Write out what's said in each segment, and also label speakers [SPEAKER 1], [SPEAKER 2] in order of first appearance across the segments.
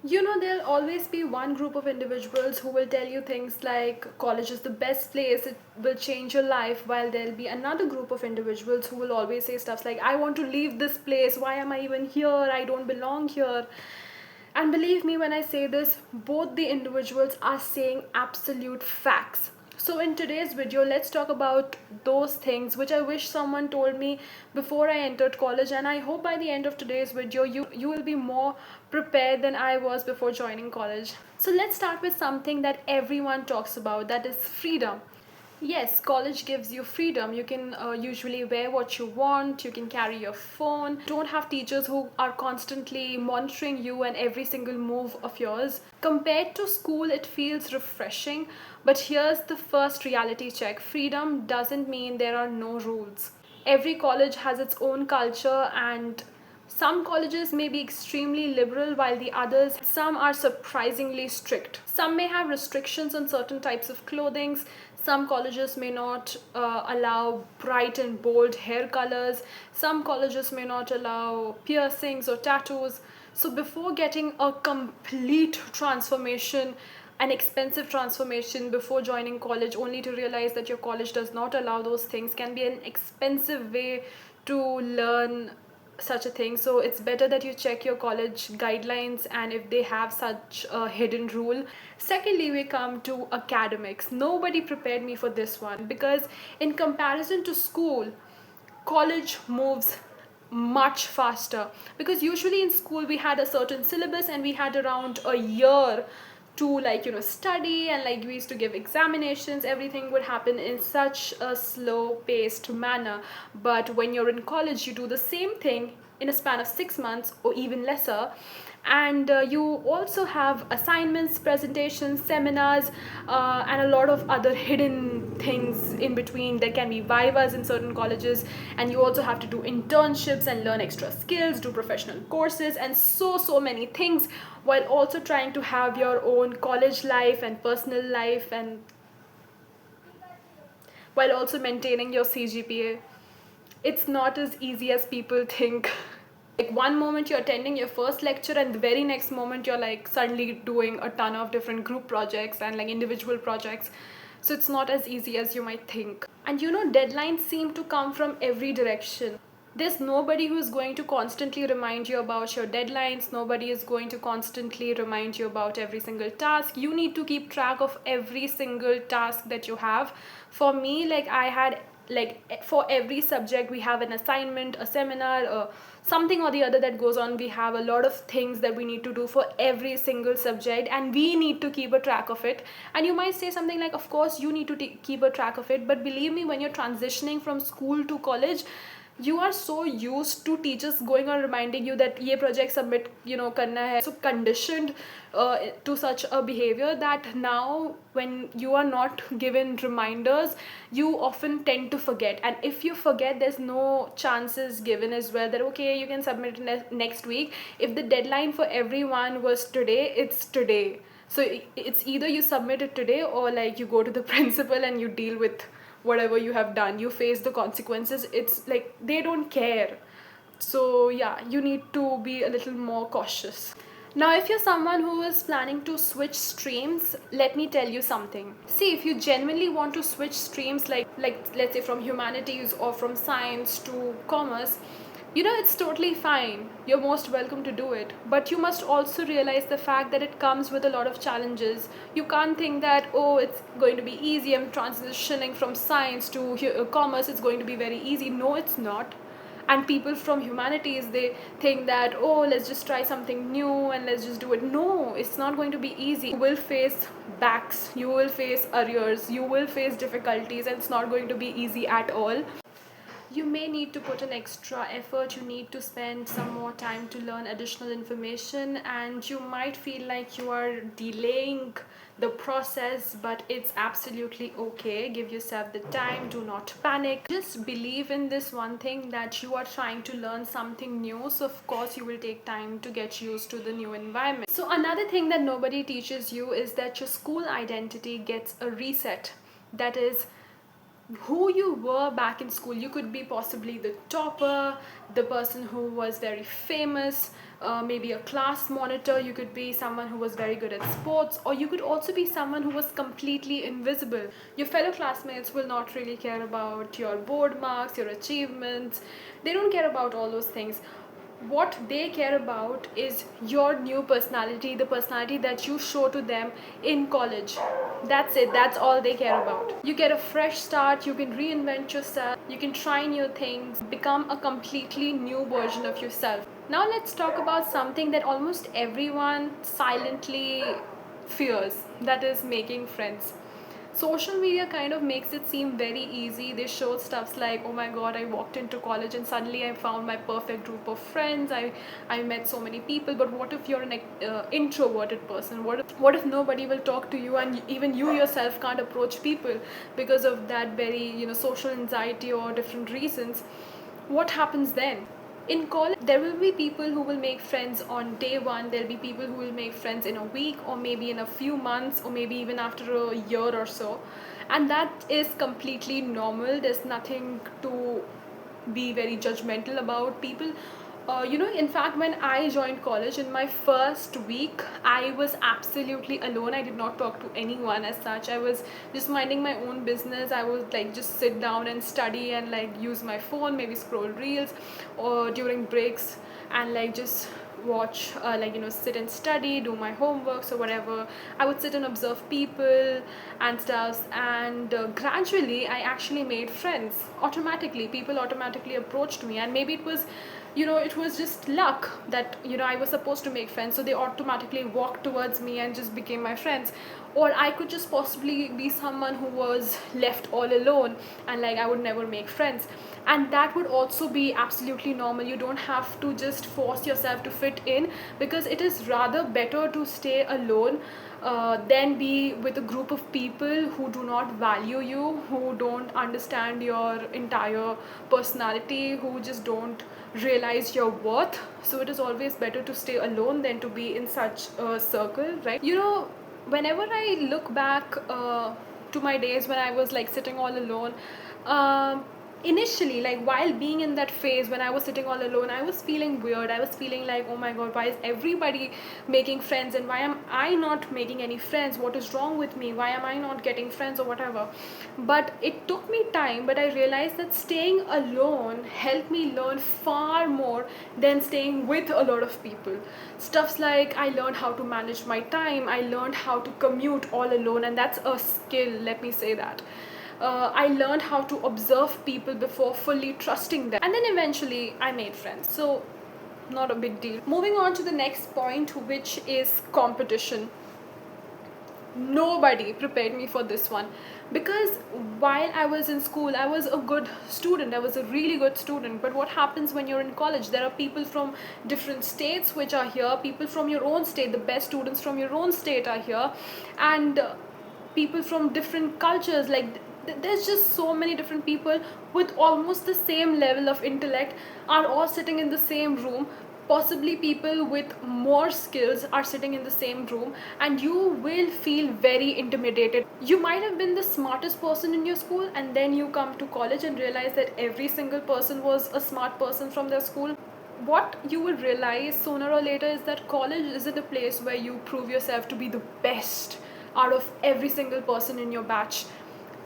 [SPEAKER 1] There'll always be one group of individuals who will tell you things like college is the best place, it will change your life, while there'll be another group of individuals who will always say stuff like, I want to leave this place, why am I even here, I don't belong here. And believe me when I say this, both the individuals are saying absolute facts. So, in today's video, let's talk about those things which I wish someone told me before I entered college. And I hope by the end of today's video, you will be more prepared than I was before joining college. So, let's start with something that everyone talks about, that is freedom. Yes, college gives you freedom. You can usually wear what you want, you can carry your phone. Don't have teachers who are constantly monitoring you and every single move of yours. Compared to school, it feels refreshing. But here's the first reality check: freedom doesn't mean there are no rules. Every college has its own culture, and some colleges may be extremely liberal while the others, some are surprisingly strict. Some may have restrictions on certain types of clothing. Some colleges may not allow bright and bold hair colors. Some colleges may not allow piercings or tattoos. So before getting a complete transformation, an expensive transformation before joining college, only to realize that your college does not allow those things, can be an expensive way to learn such a thing. So it's better that you check your college guidelines and if they have such a hidden rule. Secondly, we come to academics. Nobody prepared me for this one, because in comparison to school, college moves much faster, because usually in school we had a certain syllabus and we had around a year to study, and like we used to give examinations. Everything would happen in such a slow paced manner. But when you're in college, you do the same thing in a span of 6 months or even lesser. And you also have assignments, presentations, seminars, and a lot of other hidden things in between. There can be vivas in certain colleges, and you also have to do internships and learn extra skills, do professional courses, and so many things, while also trying to have your own college life and personal life, and while also maintaining your CGPA. It's not as easy as people think. Like, one moment you're attending your first lecture, and the very next moment you're like suddenly doing a ton of different group projects and like individual projects. So it's not as easy as you might think. And deadlines seem to come from every direction. There's nobody who is going to constantly remind you about your deadlines. Nobody is going to constantly remind you about every single task. You need to keep track of every single task that you have. For me, like, I had, like, for every subject we have an assignment, a seminar, something or the other that goes on. We have a lot of things that we need to do for every single subject, and we need to keep a track of it. And you might say something like, of course you need to keep a track of it, but believe me, when you're transitioning from school to college, you are so used to teachers going on reminding you that ye project submit karna hai, so conditioned to such a behavior, that now when you are not given reminders, you often tend to forget. And if you forget, there's no chances given as well that okay, you can submit next week. If the deadline for everyone was today, it's today. So it's either you submit it today, or like you go to the principal and you deal with whatever you have done. You face the consequences. It's like they don't care. So yeah, you need to be a little more cautious. Now, if you're someone who is planning to switch streams, let me tell you something. See, if you genuinely want to switch streams, like let's say from humanities or from science to commerce, it's totally fine. You're most welcome to do it. But you must also realize the fact that it comes with a lot of challenges. You can't think that, oh, it's going to be easy. I'm transitioning from science to commerce. It's going to be very easy. No, it's not. And people from humanities, they think that, oh, let's just try something new and let's just do it. No, it's not going to be easy. You will face backs, you will face arrears, you will face difficulties, and it's not going to be easy at all. You may need to put an extra effort, you need to spend some more time to learn additional information, and you might feel like you are delaying the process, but it's absolutely okay. Give yourself the time, do not panic. Just believe in this one thing, that you are trying to learn something new, so of course you will take time to get used to the new environment. So another thing that nobody teaches you is that your school identity gets a reset. That is, who you were back in school. You could be possibly the topper, the person who was very famous, maybe a class monitor. You could be someone who was very good at sports, or you could also be someone who was completely invisible. Your fellow classmates will not really care about your board marks, your achievements. They don't care about all those things. What they care about is your new personality, the personality that you show to them in college. That's it, that's all they care about. You get a fresh start, you can reinvent yourself, you can try new things, become a completely new version of yourself. Now let's talk about something that almost everyone silently fears, that is making friends. Social media kind of makes it seem very easy. They show stuffs like, oh my god, I walked into college and suddenly I found my perfect group of friends. I met so many people. But what if you're an introverted person? What if nobody will talk to you, and even you yourself can't approach people because of that very, social anxiety or different reasons? What happens then? In college, there will be people who will make friends on day one. There'll be people who will make friends in a week, or maybe in a few months, or maybe even after a year or so. And that is completely normal. There's nothing to be very judgmental about. People, in fact, when I joined college in my first week, I was absolutely alone. I did not talk to anyone as such. I was just minding my own business. I would like just sit down and study and like use my phone, maybe scroll reels, or during breaks, and like just watch, sit and study, do my homeworks or whatever. I would sit and observe people and stuff, and gradually I actually made friends automatically. People automatically approached me, and maybe it was just luck that I was supposed to make friends, so they automatically walked towards me and just became my friends. Or I could just possibly be someone who was left all alone, and like I would never make friends, and that would also be absolutely normal. You don't have to just force yourself to fit in, because it is rather better to stay alone than be with a group of people who do not value you, who don't understand your entire personality, who just don't realize your worth. So it is always better to stay alone than to be in such a circle, right? Whenever I look back to my days when I was like sitting all alone, um, initially, like while being in that phase when I was sitting all alone, I was feeling weird. I was feeling like, oh my god, why is everybody making friends, and why am I not making any friends? What is wrong with me? Why am I not getting friends or whatever? But it took me time, but I realized that staying alone helped me learn far more than staying with a lot of people. Stuffs like I learned how to manage my time, I learned how to commute all alone, and that's a skill, let me say that. I learned how to observe people before fully trusting them. And then eventually I made friends. So, not a big deal. Moving on to the next point, which is competition. Nobody prepared me for this one, because while I was in school, I was a good student. I was a really good student. But what happens when you're in college? There are people from different states which are here, people from your own state, the best students from your own state are here, and people from different cultures. Like, there's just so many different people with almost the same level of intellect are all sitting in the same room. Possibly people with more skills are sitting in the same room, and you will feel very intimidated. You might have been the smartest person in your school, and then you come to college and realize that every single person was a smart person from their school. What you will realize sooner or later is that college isn't a place where you prove yourself to be the best out of every single person in your batch.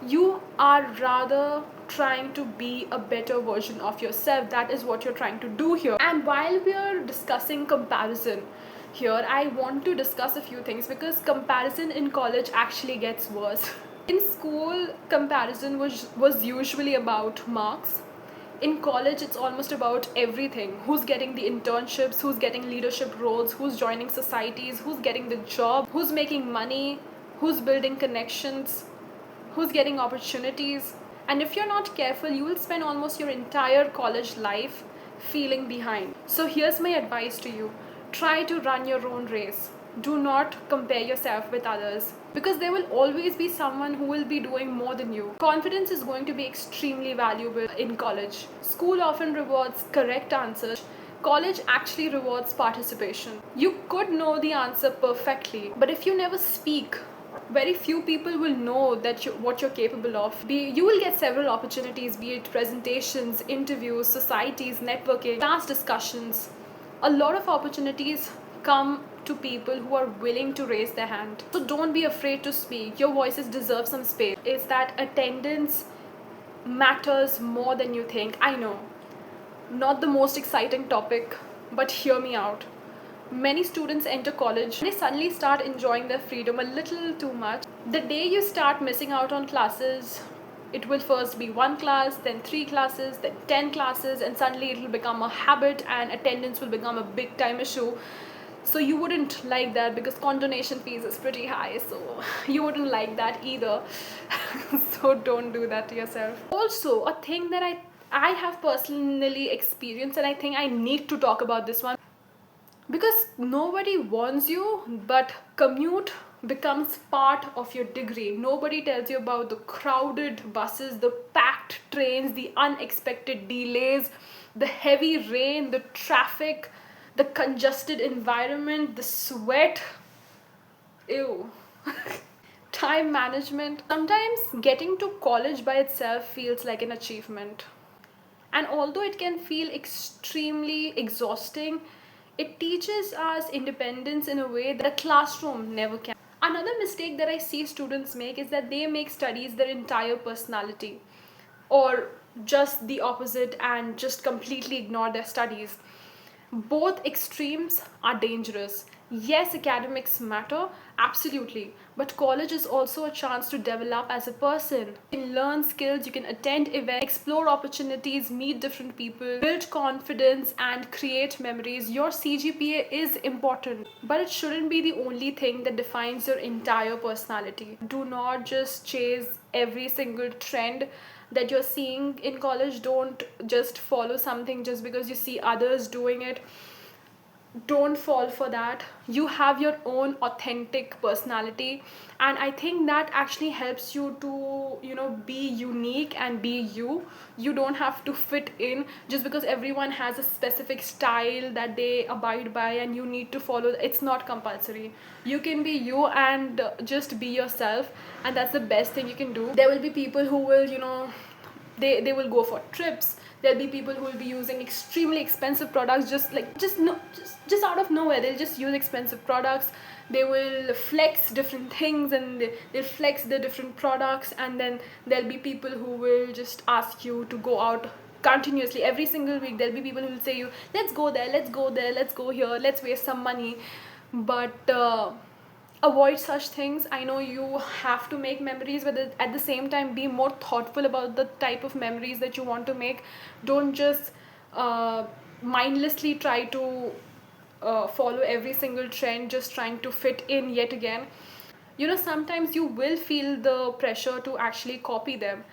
[SPEAKER 1] You are rather trying to be a better version of yourself. That is what you're trying to do here. And while we are discussing comparison here, I want to discuss a few things, because comparison in college actually gets worse. In school, comparison was usually about marks. In college, it's almost about everything: who's getting the internships, who's getting leadership roles, who's joining societies, who's getting the job, who's making money, who's building connections, who's getting opportunities. And if you're not careful, you will spend almost your entire college life feeling behind. So here's my advice to you: try to run your own race. Do not compare yourself with others, because there will always be someone who will be doing more than you. Confidence is going to be extremely valuable in college. School often rewards correct answers. College actually rewards participation. You could know the answer perfectly, but if you never speak, very few people will know that what you're capable of. You will get several opportunities, be it presentations, interviews, societies, networking, class discussions. A lot of opportunities come to people who are willing to raise their hand. So don't be afraid to speak. Your voices deserve some space. Is that attendance matters more than you think. I know, not the most exciting topic, but hear me out. Many students enter college and they suddenly start enjoying their freedom a little too much. The day you start missing out on classes, it will first be one class, then 3 classes, then 10 classes, and suddenly it will become a habit and attendance will become a big time issue. So you wouldn't like that because condonation fees is pretty high, so you wouldn't like that either. So don't do that to yourself. Also, a thing that I have personally experienced, and I think I need to talk about this one, because nobody warns you, but commute becomes part of your degree. Nobody tells you about the crowded buses, the packed trains, the unexpected delays, the heavy rain, the traffic, the congested environment, the sweat. Ew. Time management. Sometimes getting to college by itself feels like an achievement. And although it can feel extremely exhausting, it teaches us independence in a way that a classroom never can. Another mistake that I see students make is that they make studies their entire personality, or just the opposite and just completely ignore their studies. Both extremes are dangerous. Yes, academics matter, absolutely, but college is also a chance to develop as a person. You can learn skills, you can attend events, explore opportunities, meet different people, build confidence, and create memories. Your CGPA is important, but it shouldn't be the only thing that defines your entire personality. Do not just chase every single trend that you're seeing in college. Don't just follow something just because you see others doing it. Don't fall for that. You have your own authentic personality, and I think that actually helps you to, be unique and be you. You don't have to fit in just because everyone has a specific style that they abide by and you need to follow. It's not compulsory. You can be you and just be yourself, and that's the best thing you can do. There will be people who will, they will go for trips. There'll be people who will be using extremely expensive products, just out of nowhere. They'll just use expensive products. They will flex different things, and they'll flex the different products. And then there'll be people who will just ask you to go out continuously every single week. There'll be people who will say you, let's go there, let's go there, let's go here, let's waste some money. But avoid such things. I know you have to make memories, but at the same time be more thoughtful about the type of memories that you want to make. Don't just mindlessly try to follow every single trend, just trying to fit in yet again. Sometimes you will feel the pressure to actually copy them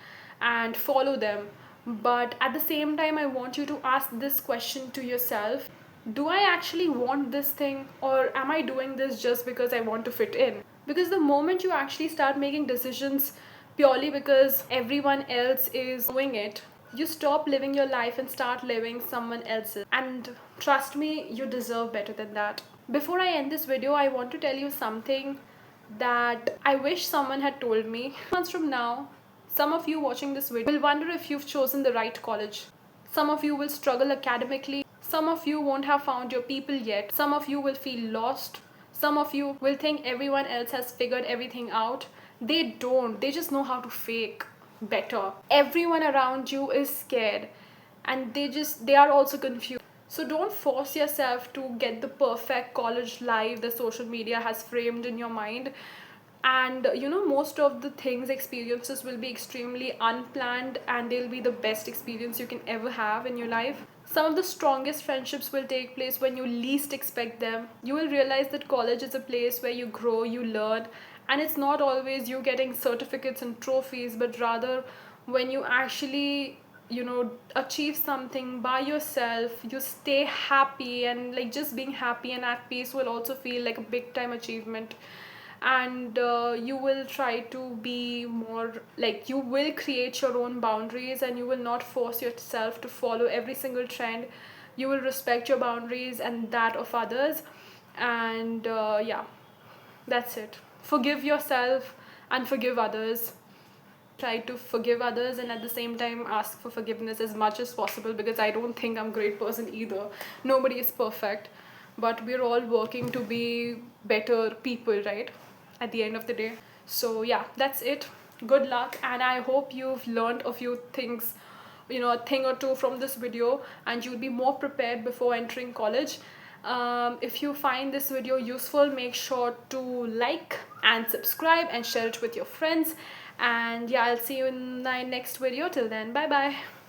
[SPEAKER 1] and follow them, but at the same time I want you to ask this question to yourself: do I actually want this thing, or am I doing this just because I want to fit in? Because the moment you actually start making decisions purely because everyone else is doing it, you stop living your life and start living someone else's. And trust me, you deserve better than that. Before I end this video, I want to tell you something that I wish someone had told me. Months from now, some of you watching this video will wonder if you've chosen the right college. Some of you will struggle academically. Some of you won't have found your people yet. Some of you will feel lost. Some of you will think everyone else has figured everything out. They don't. They just know how to fake better. Everyone around you is scared, and they are also confused. So don't force yourself to get the perfect college life the social media has framed in your mind. And most of the experiences will be extremely unplanned, and they'll be the best experience you can ever have in your life. Some of the strongest friendships will take place when you least expect them. You will realize that college is a place where you grow, you learn, and it's not always you getting certificates and trophies, but rather when you actually achieve something by yourself, you stay happy, and like just being happy and at peace will also feel like a big time achievement. And you will try to be more like, you will create your own boundaries, and you will not force yourself to follow every single trend. You will respect your boundaries and that of others. And yeah, that's it. forgive yourself and forgive others. Try to forgive others and at the same time ask for forgiveness as much as possible, because I don't think I'm a great person either. Nobody is perfect, but we're all working to be better people, right? At the end of the day. So yeah, that's it. Good luck, and I hope you've learned a few things, a thing or two from this video, and you'll be more prepared before entering college. If you find this video useful, make sure to like and subscribe and share it with your friends. And yeah, I'll see you in my next video. Till then, bye bye.